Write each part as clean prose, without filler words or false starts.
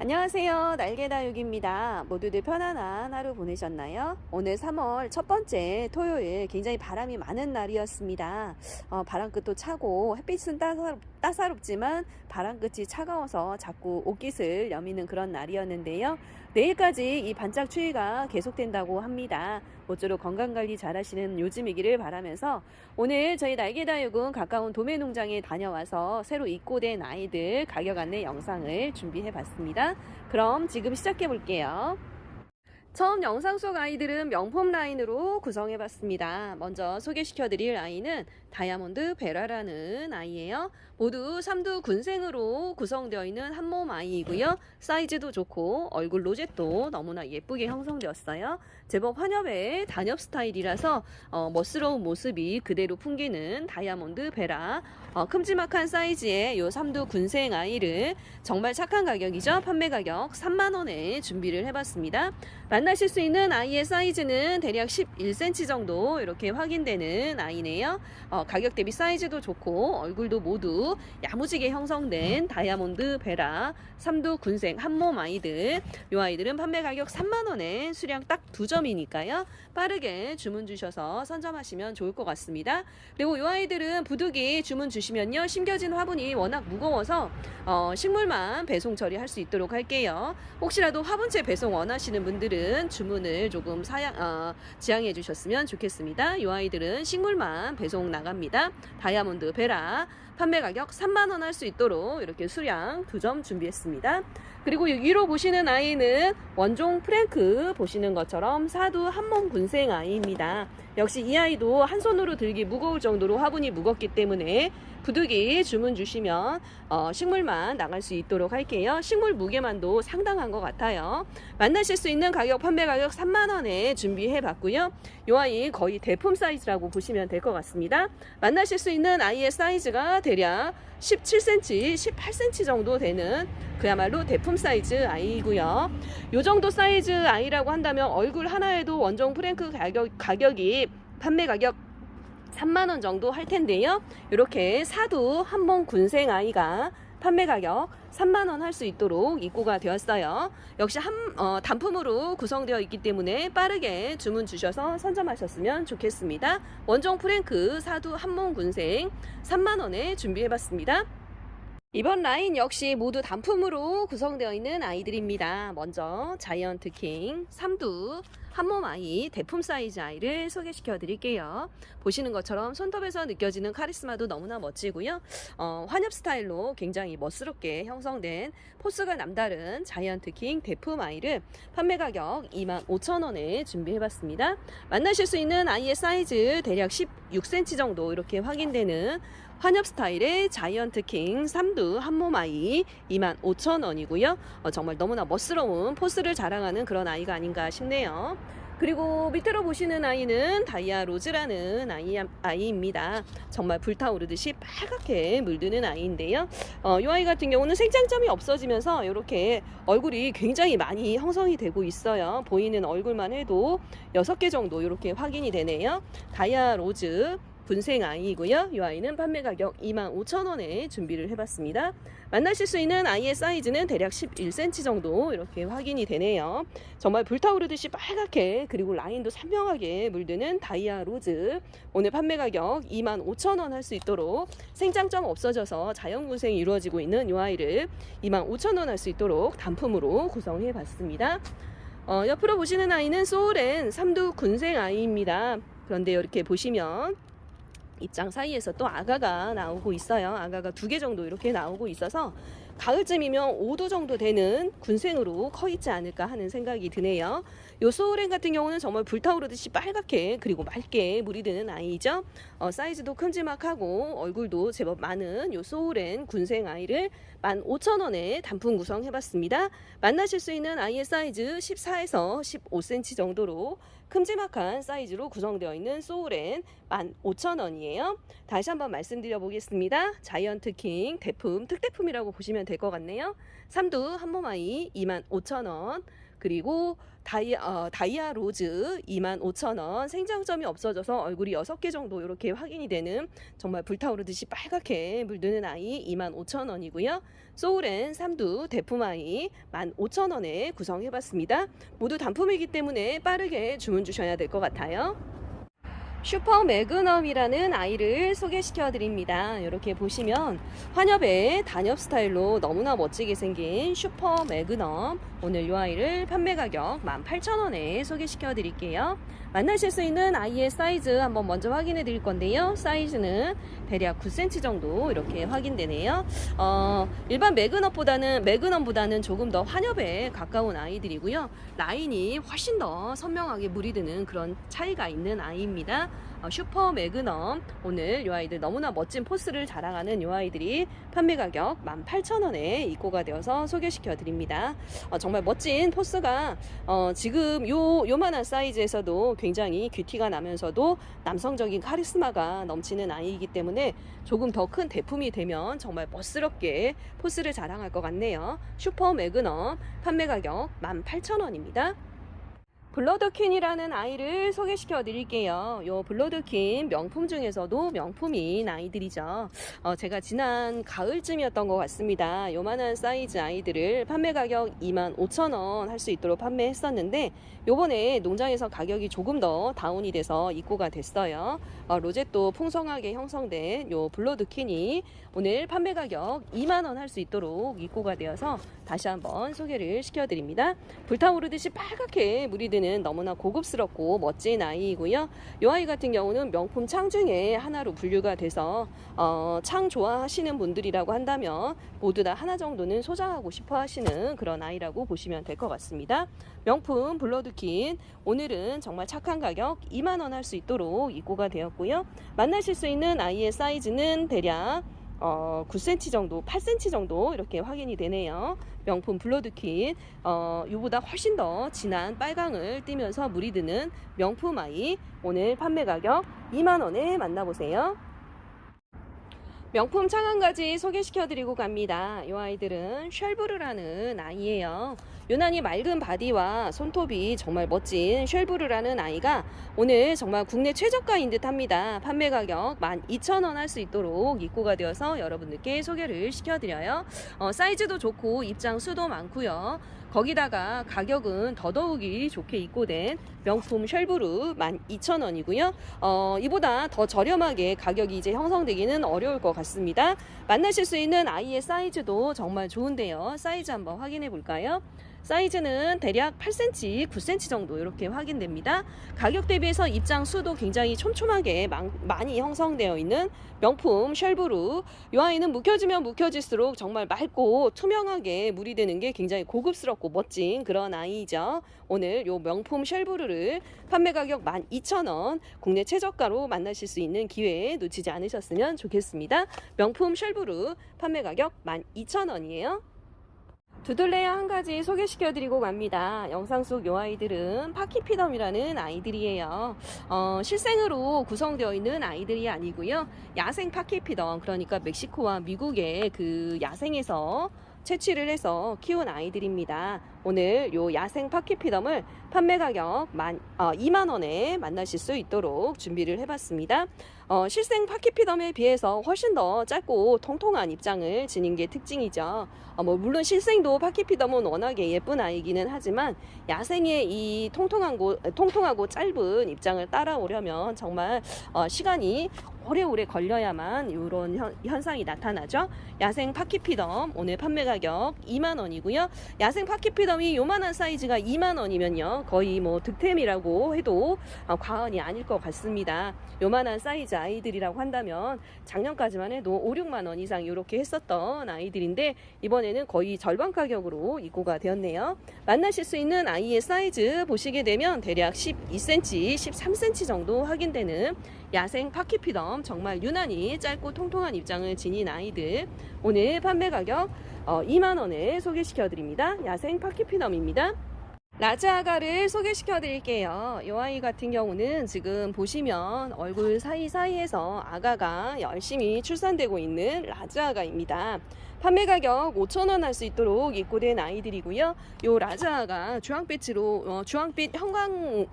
안녕하세요. 날개다육입니다. 모두들 편안한 하루 보내셨나요? 오늘 3월 첫 번째 토요일 굉장히 바람이 많은 날이었습니다. 바람 끝도 차고 햇빛은 따사롭지만 바람 끝이 차가워서 자꾸 옷깃을 여미는 그런 날이었는데요. 내일까지 이 반짝 추위가 계속된다고 합니다. 모쪼록 건강관리 잘 하시는 요즘이기를 바라면서 오늘 저희 날개다육은 가까운 도매농장에 다녀와서 새로 입고된 아이들 가격 안내 영상을 준비해 봤습니다. 그럼 지금 시작해 볼게요. 처음 영상 속 아이들은 명품 라인으로 구성해 봤습니다. 먼저 소개시켜 드릴 아이는 다이아몬드 베라라는 아이예요. 모두 삼두 군생으로 구성되어 있는 한몸 아이이고요. 사이즈도 좋고 얼굴 로zet도 너무나 예쁘게 형성되었어요. 제법 환엽의 단엽 스타일이라서 멋스러운 모습이 그대로 풍기는 다이아몬드 베라. 큼지막한 사이즈의 요 삼두 군생 아이를 정말 착한 가격이죠. 판매 가격 3만원에 준비를 해봤습니다. 만나실 수 있는 아이의 사이즈는 대략 11cm 정도 이렇게 확인되는 아이네요. 가격 대비 사이즈도 좋고 얼굴도 모두 야무지게 형성된 다이아몬드 베라 삼두 군생 한몸 아이들. 이 아이들은 판매 가격 3만원에 수량 딱 2점이니까요. 빠르게 주문 주셔서 선점하시면 좋을 것 같습니다. 그리고 이 아이들은 부득이 주문 주시면요, 심겨진 화분이 워낙 무거워서 식물만 배송 처리할 수 있도록 할게요. 혹시라도 화분째 배송 원하시는 분들은 주문을 조금 지양해 주셨으면 좋겠습니다. 이 아이들은 식물만 배송 나갑니다. 다이아몬드 베라 판매 가격 3만원 할 수 있도록 이렇게 수량 2점 준비했습니다. 그리고 위로 보시는 아이는 원종 프랭크 보시는 것처럼 사두 한몸 군생 아이입니다. 역시 이 아이도 한 손으로 들기 무거울 정도로 화분이 무겁기 때문에 부득이 주문 주시면 식물만 나갈 수 있도록 할게요. 식물 무게만도 상당한 것 같아요. 만나실 수 있는 가격, 판매 가격 3만원에 준비해 봤고요. 이 아이 거의 대품 사이즈라고 보시면 될 것 같습니다. 만나실 수 있는 아이의 사이즈가 대략 17cm, 18cm 정도 되는 그야말로 대품 사이즈 아이고요. 이 정도 사이즈 아이라고 한다면 얼굴 하나에도 원종 프랭크 가격이 판매 가격 3만원 정도 할 텐데요. 이렇게 사두 한몸 군생 아이가 판매 가격 3만원 할 수 있도록 입고가 되었어요. 역시 단품으로 구성되어 있기 때문에 빠르게 주문 주셔서 선점하셨으면 좋겠습니다. 원종 프랭크 사두 한몸 군생 3만원에 준비해봤습니다. 이번 라인 역시 모두 단품으로 구성되어 있는 아이들입니다. 먼저 자이언트 킹 삼두 한몸 아이 대품 사이즈 아이를 소개시켜 드릴게요. 보시는 것처럼 손톱에서 느껴지는 카리스마도 너무나 멋지고요. 환엽 스타일로 굉장히 멋스럽게 형성된 포스가 남다른 자이언트 킹 대품 아이를 판매 가격 25,000원에 준비해봤습니다. 만나실 수 있는 아이의 사이즈 대략 16cm 정도 이렇게 확인되는 환엽 스타일의 자이언트 킹 삼두 한몸 아이 25,000원이고요. 정말 너무나 멋스러운 포스를 자랑하는 그런 아이가 아닌가 싶네요. 그리고 밑으로 보시는 아이는 다이아 로즈라는 아이입니다. 정말 불타오르듯이 빨갛게 물드는 아이인데요. 이 아이 같은 경우는 생장점이 없어지면서 이렇게 얼굴이 굉장히 많이 형성이 되고 있어요. 보이는 얼굴만 해도 6개 정도 이렇게 확인이 되네요. 다이아 로즈 군생 아이이고요. 이 아이는 판매 가격 25,000원에 준비를 해봤습니다. 만나실 수 있는 아이의 사이즈는 대략 11cm 정도 이렇게 확인이 되네요. 정말 불타오르듯이 빨갛게 그리고 라인도 선명하게 물드는 다이아 로즈. 오늘 판매 가격 25,000원 할 수 있도록 생장점 없어져서 자연군생이 이루어지고 있는 이 아이를 25,000원 할 수 있도록 단품으로 구성해 봤습니다. 옆으로 보시는 아이는 소울앤 삼두 군생 아이입니다. 그런데 이렇게 보시면 입장 사이에서 또 아가가 나오고 있어요. 아가가 2개 정도 이렇게 나오고 있어서 가을쯤이면 5도 정도 되는 군생으로 커 있지 않을까 하는 생각이 드네요. 요 소울앤 같은 경우는 정말 불타오르듯이 빨갛게 그리고 맑게 물이 드는 아이죠. 사이즈도 큼지막하고 얼굴도 제법 많은 요 소울앤 군생 아이를 15,000원에 단품 구성해봤습니다. 만나실 수 있는 아이의 사이즈 14에서 15cm 정도로 큼지막한 사이즈로 구성되어 있는 소울앤 15,000원이에요. 다시 한번 말씀드려 보겠습니다. 자이언트 킹 대품, 특대품이라고 보시면 될 것 같네요. 삼두 한몸 아이 25,000원. 그리고 다이아 로즈 25,000원, 생장점이 없어져서 얼굴이 6개 정도 이렇게 확인이 되는 정말 불타오르듯이 빨갛게 물드는 아이 25,000원이고요. 소울앤 삼두 대품아이 15,000원에 구성해봤습니다. 모두 단품이기 때문에 빠르게 주문 주셔야 될 것 같아요. 슈퍼 매그넘이라는 아이를 소개시켜 드립니다. 이렇게 보시면 환엽의 단엽 스타일로 너무나 멋지게 생긴 슈퍼 매그넘, 오늘 이 아이를 판매 가격 18,000원에 소개시켜 드릴게요. 만나실 수 있는 아이의 사이즈 한번 먼저 확인해 드릴 건데요. 사이즈는 대략 9cm 정도 이렇게 확인되네요. 일반 매그넘보다는 조금 더 환엽에 가까운 아이들이고요. 라인이 훨씬 더 선명하게 물이 드는 그런 차이가 있는 아이입니다. 슈퍼 매그넘, 오늘 이 아이들 너무나 멋진 포스를 자랑하는 이 아이들이 판매 가격 18,000원에 입고가 되어서 소개시켜 드립니다. 정말 멋진 포스가 지금 요만한 사이즈에서도 굉장히 큐티가 나면서도 남성적인 카리스마가 넘치는 아이이기 때문에 조금 더 큰 대품이 되면 정말 멋스럽게 포스를 자랑할 것 같네요. 슈퍼 매그넘 판매 가격 18,000원입니다. 블러드퀸이라는 아이를 소개시켜 드릴게요. 요 블러드퀸 명품 중에서도 명품인 아이들이죠. 제가 지난 가을쯤이었던 것 같습니다. 요만한 사이즈 아이들을 판매 가격 25,000원 할 수 있도록 판매했었는데 요번에 농장에서 가격이 조금 더 다운이 돼서 입고가 됐어요. 로zet도 풍성하게 형성된 요 블러드퀸이 오늘 판매 가격 2만원 할 수 있도록 입고가 되어서 다시 한번 소개를 시켜드립니다. 불타오르듯이 빨갛게 물이 드는 너무나 고급스럽고 멋진 아이이고요. 이 아이 같은 경우는 명품 창 중에 하나로 분류가 돼서 창 좋아하시는 분들이라고 한다면 모두 다 하나 정도는 소장하고 싶어 하시는 그런 아이라고 보시면 될 것 같습니다. 명품 블러드퀸, 오늘은 정말 착한 가격 2만원 할 수 있도록 입고가 되었고요. 만나실 수 있는 아이의 사이즈는 대략 9cm 정도, 8cm 정도 이렇게 확인이 되네요. 명품 블러드퀸, 이보다 훨씬 더 진한 빨강을 띠면서 물이 드는 명품 아이, 오늘 판매 가격 2만원에 만나보세요. 명품 창 한 가지 소개시켜 드리고 갑니다. 이 아이들은 쉘브르라는 아이예요. 유난히 맑은 바디와 손톱이 정말 멋진 쉘브르라는 아이가 오늘 정말 국내 최저가인 듯 합니다. 판매 가격 12,000원 할 수 있도록 입고가 되어서 여러분들께 소개를 시켜드려요. 사이즈도 좋고 입장 수도 많고요. 거기다가 가격은 더더욱이 좋게 입고된 명품 쉘브르 12,000원이고요. 이보다 더 저렴하게 가격이 이제 형성되기는 어려울 것 같습니다. 만나실 수 있는 아이의 사이즈도 정말 좋은데요. 사이즈 한번 확인해 볼까요? 사이즈는 대략 8cm, 9cm 정도 이렇게 확인됩니다. 가격 대비해서 입장 수도 굉장히 촘촘하게 많이 형성되어 있는 명품 쉘브르. 이 아이는 묵혀지면 묵혀질수록 정말 맑고 투명하게 물이 되는 게 굉장히 고급스럽고 멋진 그런 아이죠. 오늘 이 명품 쉘브르를 판매 가격 12,000원, 국내 최저가로 만나실 수 있는 기회 놓치지 않으셨으면 좋겠습니다. 명품 쉘브르 판매 가격 12,000원이에요. 두들레어 한 가지 소개시켜 드리고 갑니다. 영상 속 요 아이들은 파키피덤이라는 아이들이에요. 실생으로 구성되어 있는 아이들이 아니고요. 야생 파키피덤, 그러니까 멕시코와 미국의 그 야생에서 채취를 해서 키운 아이들입니다. 오늘 요 야생 파키피덤을 판매 가격 2만원에 만나실 수 있도록 준비를 해봤습니다. 실생 파키피덤에 비해서 훨씬 더 짧고 통통한 입장을 지닌 게 특징이죠. 물론 실생도 파키피덤은 워낙에 예쁜 아이기는 하지만 야생의 이 통통하고 짧은 입장을 따라오려면 정말 시간이 오래오래 걸려야만 이런 현상이 나타나죠. 야생 파키피덤 오늘 판매 가격 2만원이고요. 야생 파키피덤이 요만한 사이즈가 2만원이면요 거의 뭐 득템이라고 해도 과언이 아닐 것 같습니다. 요만한 사이즈 아이들이라고 한다면 작년까지만 해도 5, 6만원 이상 이렇게 했었던 아이들인데 이번에는 거의 절반 가격으로 입고가 되었네요. 만나실 수 있는 아이의 사이즈 보시게 되면 대략 12cm, 13cm 정도 확인되는 야생 파키피덤, 정말 유난히 짧고 통통한 입장을 지닌 아이들, 오늘 판매 가격 2만원에 소개시켜 드립니다. 야생 파키피덤입니다. 라즈아가를 소개시켜 드릴게요. 이 아이 같은 경우는 지금 보시면 얼굴 사이사이에서 아가가 열심히 출산되고 있는 라즈아가입니다. 판매 가격 5,000원 할 수 있도록 입고된 아이들이고요. 요 라자가 주황빛으로 주황빛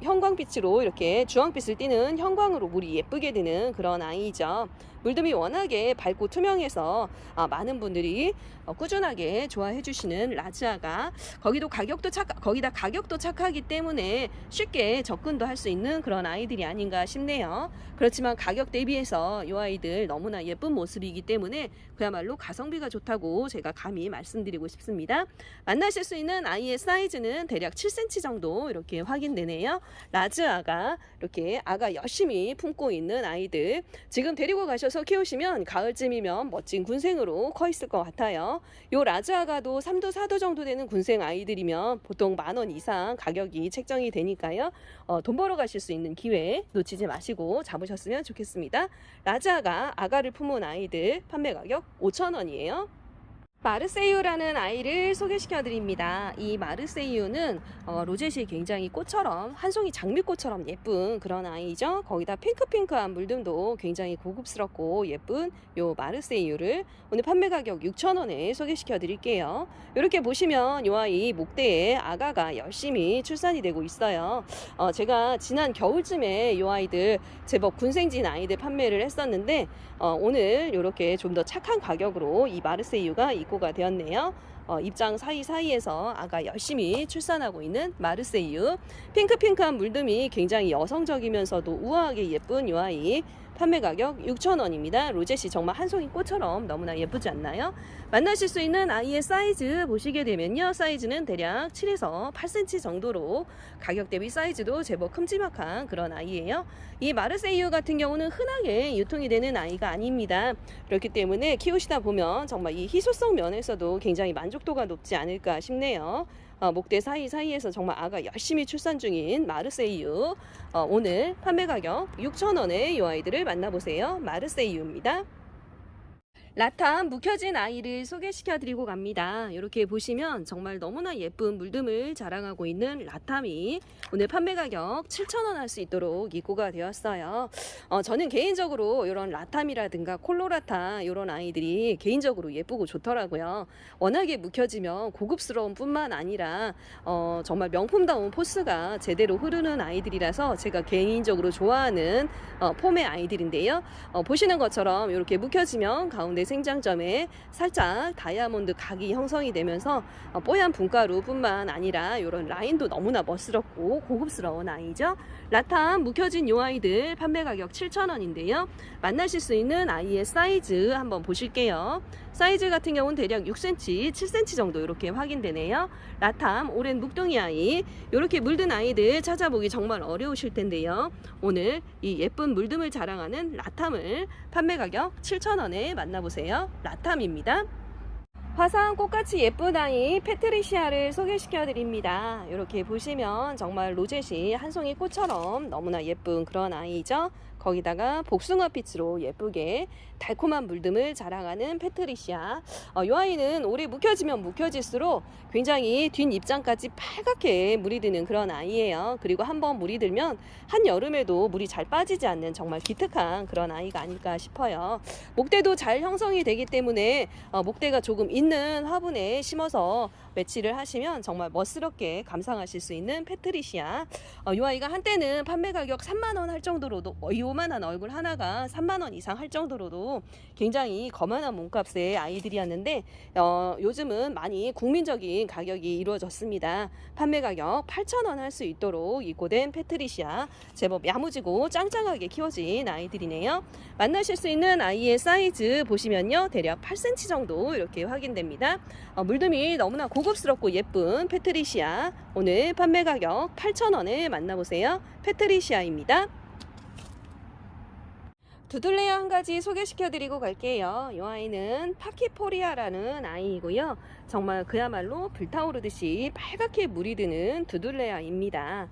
형광빛으로 이렇게 주황빛을 띠는 형광으로 물이 예쁘게 드는 그런 아이죠. 물듬이 워낙에 밝고 투명해서 많은 분들이 꾸준하게 좋아해 주시는 라지아가 거기다 가격도 착하기 때문에 쉽게 접근도 할 수 있는 그런 아이들이 아닌가 싶네요. 그렇지만 가격 대비해서 이 아이들 너무나 예쁜 모습이기 때문에 그야말로 가성비가 좋다고 제가 감히 말씀드리고 싶습니다. 만나실 수 있는 아이의 사이즈는 대략 7cm 정도 이렇게 확인되네요. 라지아가 이렇게 아가 열심히 품고 있는 아이들, 지금 데리고 가셔서 키우시면 가을쯤이면 멋진 군생으로 커 있을 것 같아요. 요 라지아가도 3도 4도 정도 되는 군생 아이들이면 보통 10,000원 이상 가격이 책정이 되니까요. 돈 벌어 가실 수 있는 기회 놓치지 마시고 잡으셨으면 좋겠습니다. 라지아가 아가를 품은 아이들 판매 가격 5,000원이에요. 마르세유라는 아이를 소개시켜 드립니다. 이 마르세유는 로젯이 굉장히 꽃처럼, 한 송이 장미꽃처럼 예쁜 그런 아이죠. 거기다 핑크핑크한 물듬도 굉장히 고급스럽고 예쁜 요 마르세유를 오늘 판매 가격 6,000원에 소개시켜 드릴게요. 이렇게 보시면 요 아이 목대에 아가가 열심히 출산이 되고 있어요. 제가 지난 겨울쯤에 요 아이들 제법 군생진 아이들 판매를 했었는데 오늘 이렇게 좀 더 착한 가격으로 이 마르세유가 입고가 되었네요. 입장 사이사이에서 아가 열심히 출산하고 있는 마르세유, 핑크핑크한 물듬이 굉장히 여성적이면서도 우아하게 예쁜 이 아이 판매 가격 6,000원입니다. 로젯이 정말 한 송이 꽃처럼 너무나 예쁘지 않나요? 만나실 수 있는 아이의 사이즈 보시게 되면요, 사이즈는 대략 7에서 8cm 정도로 가격 대비 사이즈도 제법 큼지막한 그런 아이예요. 이 마르세유 같은 경우는 흔하게 유통이 되는 아이가 아닙니다. 그렇기 때문에 키우시다 보면 정말 이 희소성 면에서도 굉장히 만족도가 높지 않을까 싶네요. 목대 사이사이에서 정말 아가 열심히 출산 중인 마르세유, 오늘 판매 가격 6,000원에 이 아이들을 만나보세요. 마르세유입니다. 라탐 묵혀진 아이를 소개시켜 드리고 갑니다. 이렇게 보시면 정말 너무나 예쁜 물듬을 자랑하고 있는 라탐이 오늘 판매 가격 7,000원 할 수 있도록 입고가 되었어요. 저는 개인적으로 이런 라탐이라든가 콜로라탐 이런 아이들이 개인적으로 예쁘고 좋더라고요. 워낙에 묵혀지면 고급스러운 뿐만 아니라 정말 명품다운 포스가 제대로 흐르는 아이들이라서 제가 개인적으로 좋아하는 폼의 아이들인데요. 보시는 것처럼 이렇게 묵혀지면 가운데 생장점에 살짝 다이아몬드 각이 형성이 되면서 뽀얀 분가루 뿐만 아니라 이런 라인도 너무나 멋스럽고 고급스러운 아이죠. 라탐 묵혀진 이 아이들 판매 가격 7,000원인데요. 만나실 수 있는 아이의 사이즈 한번 보실게요. 사이즈 같은 경우는 대략 6cm, 7cm 정도 이렇게 확인되네요. 라탐 오랜 묵둥이 아이, 이렇게 물든 아이들 찾아보기 정말 어려우실 텐데요. 오늘 이 예쁜 물듬을 자랑하는 라탐을 판매 가격 7,000원에 만나보세요. 라탐입니다. 화사한 꽃같이 예쁜 아이 페트리시아를 소개시켜 드립니다. 이렇게 보시면 정말 로젯이 한 송이 꽃처럼 너무나 예쁜 그런 아이죠. 거기다가 복숭아빛으로 예쁘게 달콤한 물듬을 자랑하는 페트리시아. 이 아이는 오래 묵혀지면 묵혀질수록 굉장히 뒷입장까지 빨갛게 물이 드는 그런 아이예요. 그리고 한번 물이 들면 한여름에도 물이 잘 빠지지 않는 정말 기특한 그런 아이가 아닐까 싶어요. 목대도 잘 형성이 되기 때문에 목대가 조금 있는 화분에 심어서 매치를 하시면 정말 멋스럽게 감상하실 수 있는 페트리시아. 이 아이가 한때는 판매 가격 3만원 할 정도로도, 요만한 얼굴 하나가 3만원 이상 할 정도로도 굉장히 거만한 몸값의 아이들이었는데 요즘은 많이 국민적인 가격이 이루어졌습니다. 판매 가격 8,000원 할 수 있도록 입고된 페트리시아, 제법 야무지고 짱짱하게 키워진 아이들이네요. 만나실 수 있는 아이의 사이즈 보시면요, 대략 8cm 정도 이렇게 확인됩니다. 물듬이 너무나 고급스럽고 예쁜 페트리시아, 오늘 판매 가격 8,000원에 만나보세요. 페트리시아입니다. 두들레아 한 가지 소개시켜 드리고 갈게요. 이 아이는 파키포리아라는 아이이고요. 정말 그야말로 불타오르듯이 빨갛게 물이 드는 두둘레아입니다.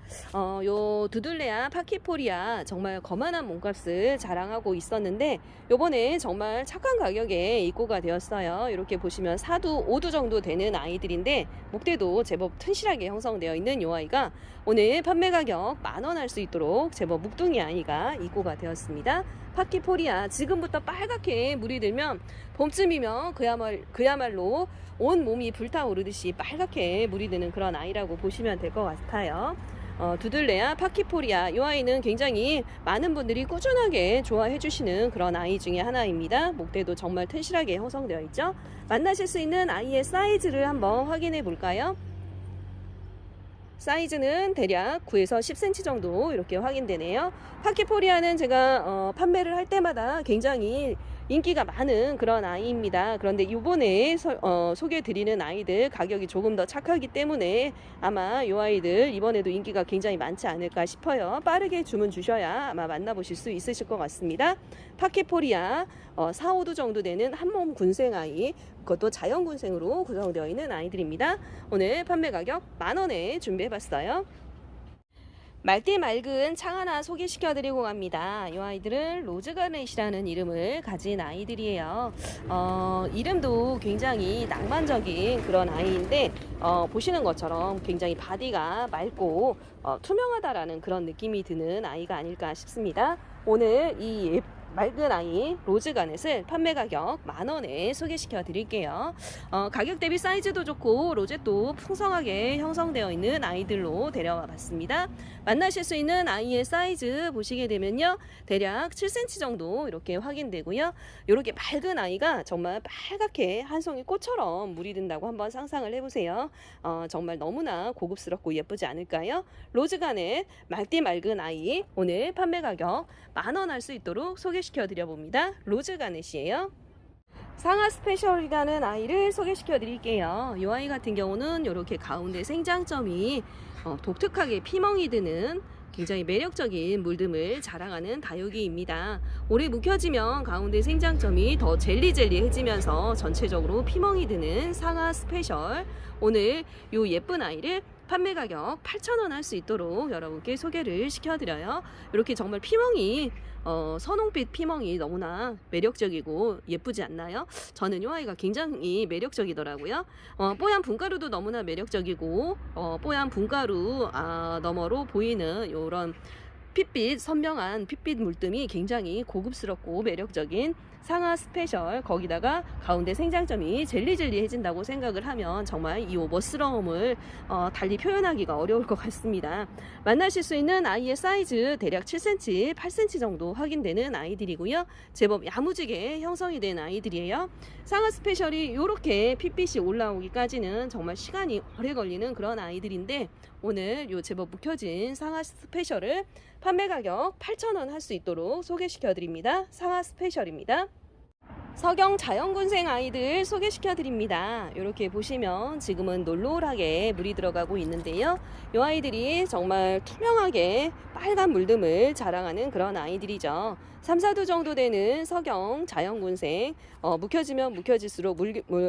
요 두둘레아 파키포리아 정말 거만한 몸값을 자랑하고 있었는데 요번에 정말 착한 가격에 입고가 되었어요. 이렇게 보시면 4두, 5두 정도 되는 아이들인데 목대도 제법 튼실하게 형성되어 있는 요 아이가 오늘 판매 가격 10,000원 할 수 있도록 제법 묵둥이 아이가 입고가 되었습니다. 파키포리아 지금부터 빨갛게 물이 들면 봄쯤이면 그야말로 온 몸이 불타오르듯이 빨갛게 물이 드는 그런 아이라고 보시면 될 것 같아요. 두들레아 파키포리아 이 아이는 굉장히 많은 분들이 꾸준하게 좋아해 주시는 그런 아이 중에 하나입니다. 목대도 정말 튼실하게 형성되어 있죠. 만나실 수 있는 아이의 사이즈를 한번 확인해 볼까요? 사이즈는 대략 9에서 10cm 정도 이렇게 확인되네요. 파키포리아는 제가 판매를 할 때마다 굉장히 인기가 많은 그런 아이입니다. 그런데 이번에 소개해 드리는 아이들 가격이 조금 더 착하기 때문에 아마 이 아이들 이번에도 인기가 굉장히 많지 않을까 싶어요. 빠르게 주문 주셔야 아마 만나보실 수 있으실 것 같습니다. 파키포리아 4, 5두 정도 되는 한몸 군생 아이, 그것도 자연 군생으로 구성되어 있는 아이들입니다. 오늘 판매 가격 10,000원에 준비해봤어요. 맑디 맑은 창 하나 소개시켜 드리고 갑니다. 이 아이들은 로즈가넷이라는 이름을 가진 아이들이에요. 이름도 굉장히 낭만적인 그런 아이인데 보시는 것처럼 굉장히 바디가 맑고 투명하다라는 그런 느낌이 드는 아이가 아닐까 싶습니다. 오늘 이 맑은 아이 로즈가넷을 판매 가격 10,000원에 소개시켜 드릴게요. 가격 대비 사이즈도 좋고 로zet도 풍성하게 형성되어 있는 아이들로 데려와 봤습니다. 만나실 수 있는 아이의 사이즈 보시게 되면요, 대략 7cm 정도 이렇게 확인되고요. 이렇게 맑은 아이가 정말 빨갛게 한 송이 꽃처럼 물이 든다고 한번 상상을 해보세요. 정말 너무나 고급스럽고 예쁘지 않을까요? 로즈가넷 맑디 맑은 아이 오늘 판매 가격 10,000원 할 수 있도록 소개시켜 드려봅니다. 로즈가넷이에요. 상하 스페셜이라는 아이를 소개시켜 드릴게요. 이 아이 같은 경우는 이렇게 가운데 생장점이 독특하게 피멍이 드는 굉장히 매력적인 물듦을 자랑하는 다육이입니다. 오래 묵혀지면 가운데 생장점이 더 젤리젤리해지면서 전체적으로 피멍이 드는 상하 스페셜, 오늘 이 예쁜 아이를 판매 가격 8,000원 할 수 있도록 여러분께 소개를 시켜드려요. 이렇게 정말 피멍이 선홍빛 피멍이 너무나 매력적이고 예쁘지 않나요? 저는 이 아이가 굉장히 매력적이더라고요. 뽀얀 분가루도 너무나 매력적이고 뽀얀 분가루 너머로 보이는 이런 핏빛, 선명한 핏빛 물듬이 굉장히 고급스럽고 매력적인 상하 스페셜, 거기다가 가운데 생장점이 젤리젤리해진다고 생각을 하면 정말 이 멋스러움을 달리 표현하기가 어려울 것 같습니다. 만나실 수 있는 아이의 사이즈 대략 7cm, 8cm 정도 확인되는 아이들이고요. 제법 야무지게 형성이 된 아이들이에요. 상하 스페셜이 이렇게 핏빛이 올라오기까지는 정말 시간이 오래 걸리는 그런 아이들인데 오늘 요 제법 묵혀진 상하 스페셜을 판매 가격 8,000원 할 수 있도록 소개시켜 드립니다. 상하 스페셜입니다. 서경 자연군생 아이들 소개시켜 드립니다. 이렇게 보시면 지금은 놀놀하게 물이 들어가고 있는데요. 이 아이들이 정말 투명하게 빨간 물듬을 자랑하는 그런 아이들이죠. 3, 4두 정도 되는 서경 자연군생, 묵혀지면 묵혀질수록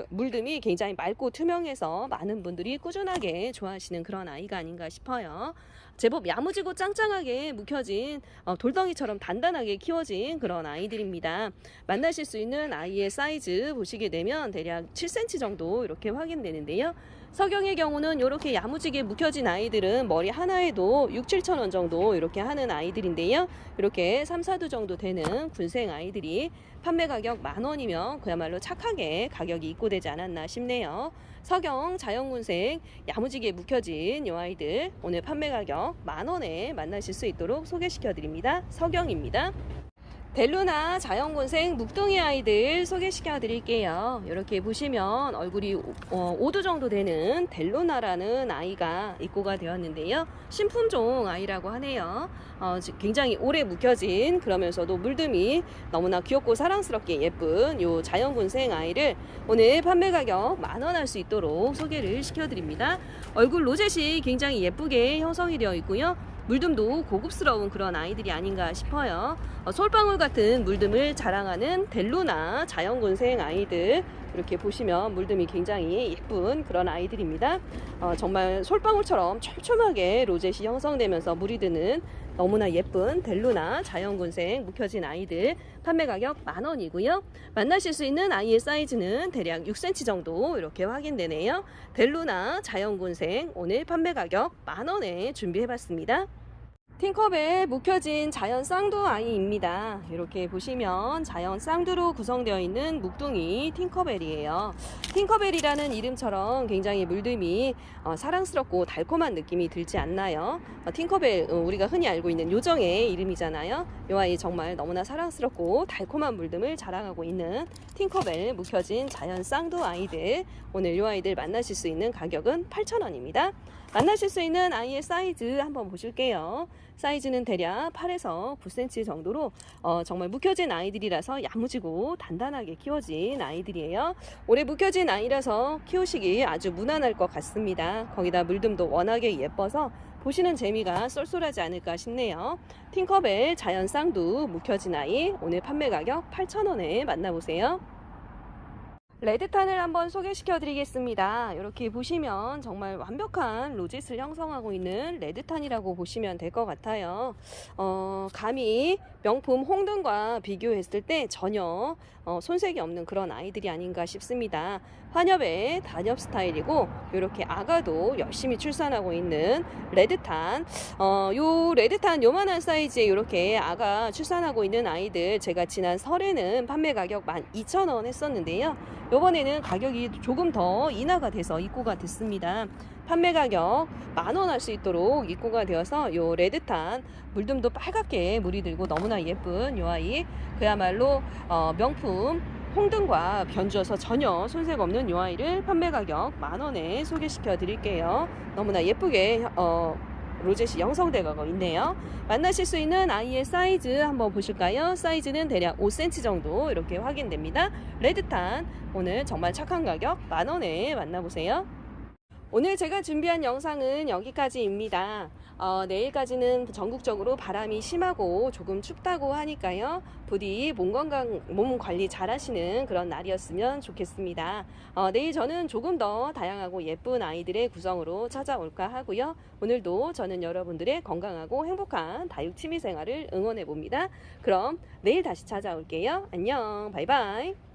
물듬이 굉장히 맑고 투명해서 많은 분들이 꾸준하게 좋아하시는 그런 아이가 아닌가 싶어요. 제법 야무지고 짱짱하게 묵혀진 돌덩이처럼 단단하게 키워진 그런 아이들입니다. 만나실 수 있는 아이의 사이즈 보시게 되면 대략 7cm 정도 이렇게 확인되는데요. 서경의 경우는 이렇게 야무지게 묵혀진 아이들은 머리 하나에도 6-7,000원 정도 이렇게 하는 아이들인데요. 이렇게 3, 4두 정도 되는 군생 아이들이 판매 가격 10,000원이면 그야말로 착하게 가격이 입고되지 않았나 싶네요. 서경 자연군생 야무지게 묵혀진 이 아이들 오늘 판매 가격 10,000원에 만나실 수 있도록 소개시켜 드립니다. 서경입니다. 델루나 자연군생 묵둥이 아이들 소개시켜 드릴게요. 이렇게 보시면 얼굴이 5두 정도 되는 델루나라는 아이가 입고가 되었는데요. 신품종 아이라고 하네요. 굉장히 오래 묵혀진, 그러면서도 물듬이 너무나 귀엽고 사랑스럽게 예쁜 이 자연군생 아이를 오늘 판매 가격 10,000원 할 수 있도록 소개를 시켜드립니다. 얼굴 로zet이 굉장히 예쁘게 형성이 되어 있고요. 물듬도 고급스러운 그런 아이들이 아닌가 싶어요. 솔방울 같은 물듬을 자랑하는 델루나 자연군생 아이들 이렇게 보시면 물듬이 굉장히 예쁜 그런 아이들입니다. 정말 솔방울처럼 촘촘하게 로zet이 형성되면서 물이 드는 너무나 예쁜 델루나 자연군생 묵혀진 아이들 판매 가격 10,000원이고요. 만나실 수 있는 아이의 사이즈는 대략 6cm 정도 이렇게 확인되네요. 델루나 자연군생 오늘 판매 가격 10,000원에 준비해봤습니다. 팅커벨 묵혀진 자연 쌍두 아이입니다. 이렇게 보시면 자연 쌍두로 구성되어 있는 묵둥이 팅커벨이에요. 팅커벨이라는 이름처럼 굉장히 물듬이 사랑스럽고 달콤한 느낌이 들지 않나요? 팅커벨 우리가 흔히 알고 있는 요정의 이름이잖아요. 이 아이 정말 너무나 사랑스럽고 달콤한 물듬을 자랑하고 있는 팅커벨 묵혀진 자연 쌍두 아이들, 오늘 이 아이들 만나실 수 있는 가격은 8,000원입니다. 만나실 수 있는 아이의 사이즈 한번 보실게요. 사이즈는 대략 8에서 9cm 정도로 정말 묵혀진 아이들이라서 야무지고 단단하게 키워진 아이들이에요. 올해 묵혀진 아이라서 키우시기 아주 무난할 것 같습니다. 거기다 물듬도 워낙에 예뻐서 보시는 재미가 쏠쏠하지 않을까 싶네요. 팅커벨 자연 쌍두 묵혀진 아이 오늘 판매 가격 8,000원에 만나보세요. 레드탄을 한번 소개시켜 드리겠습니다. 이렇게 보시면 정말 완벽한 로젯을 형성하고 있는 레드탄이라고 보시면 될 것 같아요. 감히 명품 홍등과 비교했을 때 전혀 손색이 없는 그런 아이들이 아닌가 싶습니다. 환엽의 단엽 스타일이고 이렇게 아가도 열심히 출산하고 있는 레드탄. 요 레드탄 요만한 사이즈에 이렇게 아가 출산하고 있는 아이들 제가 지난 설에는 판매 가격 12,000원 했었는데요. 요번에는 가격이 조금 더 인하가 돼서 입고가 됐습니다. 판매 가격 10,000원 할 수 있도록 입고가 되어서 요 레드탄 물듬도 빨갛게 물이 들고 너무나 예쁜 요 아이, 그야말로 명품 홍등과 변주어서 전혀 손색 없는 요 아이를 판매 가격 10,000원에 소개시켜 드릴게요. 너무나 예쁘게 로젯이 형성되고 있네요. 만나실 수 있는 아이의 사이즈 한번 보실까요? 사이즈는 대략 5cm 정도 이렇게 확인됩니다. 레드탄 오늘 정말 착한 가격 10,000원에 만나보세요. 오늘 제가 준비한 영상은 여기까지입니다. 내일까지는 전국적으로 바람이 심하고 조금 춥다고 하니까요. 부디 몸 관리 잘 하시는 그런 날이었으면 좋겠습니다. 내일 저는 조금 더 다양하고 예쁜 아이들의 구성으로 찾아올까 하고요. 오늘도 저는 여러분들의 건강하고 행복한 다육 취미 생활을 응원해 봅니다. 그럼 내일 다시 찾아올게요. 안녕, 바이바이.